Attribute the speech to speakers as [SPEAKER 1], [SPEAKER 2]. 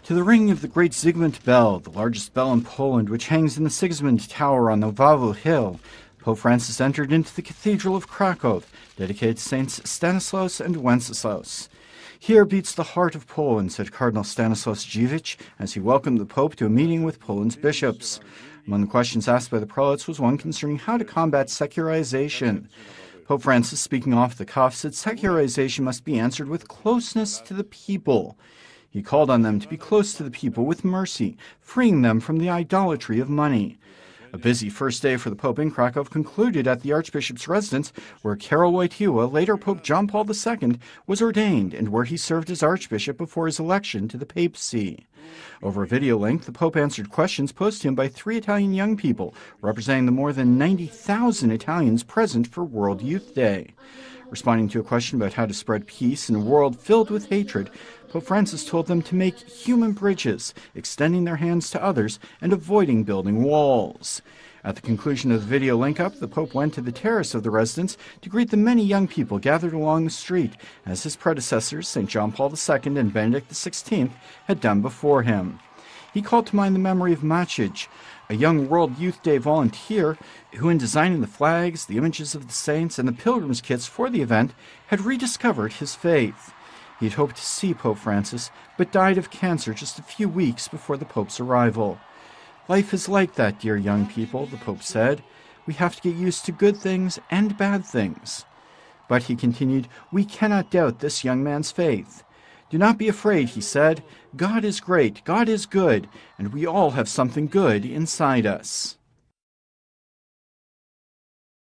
[SPEAKER 1] To the ringing of the great Zygmunt bell, the largest bell in Poland, which hangs in the Sigismund Tower on the Wawel Hill, Pope Francis entered into the Cathedral of Krakow, dedicated to Saints Stanislaus and Wenceslaus. "Here beats the heart of Poland," said Cardinal Stanislaus Dziwisz as he welcomed the Pope to a meeting with Poland's bishops. Among the questions asked by the prelates was one concerning how to combat secularization. Pope Francis, speaking off the cuff, said secularization must be answered with closeness to the people. He called on them to be close to the people with mercy, freeing them from the idolatry of money. A busy first day for the Pope in Krakow concluded at the Archbishop's residence, where Karol Wojtyła, later Pope John Paul II, was ordained and where he served as Archbishop before his election to the papacy. Over a video link, the Pope answered questions posed to him by 3 Italian young people, representing the more than 90,000 Italians present for World Youth Day. Responding to a question about how to spread peace in a world filled with hatred, Pope Francis told them to make human bridges, extending their hands to others and avoiding building walls. At the conclusion of the video link-up, the Pope went to the terrace of the residence to greet the many young people gathered along the street, as his predecessors, St. John Paul II and Benedict XVI, had done before him. He called to mind the memory of Maciej, a young World Youth Day volunteer who, in designing the flags, the images of the saints, and the pilgrims' kits for the event, had rediscovered his faith. He had hoped to see Pope Francis, but died of cancer just a few weeks before the Pope's arrival. "Life is like that, dear young people," the Pope said. "We have to get used to good things and bad things." But, he continued, "we cannot doubt this young man's faith. Do not be afraid," he said. "God is great, God is good, and we all have something good inside us."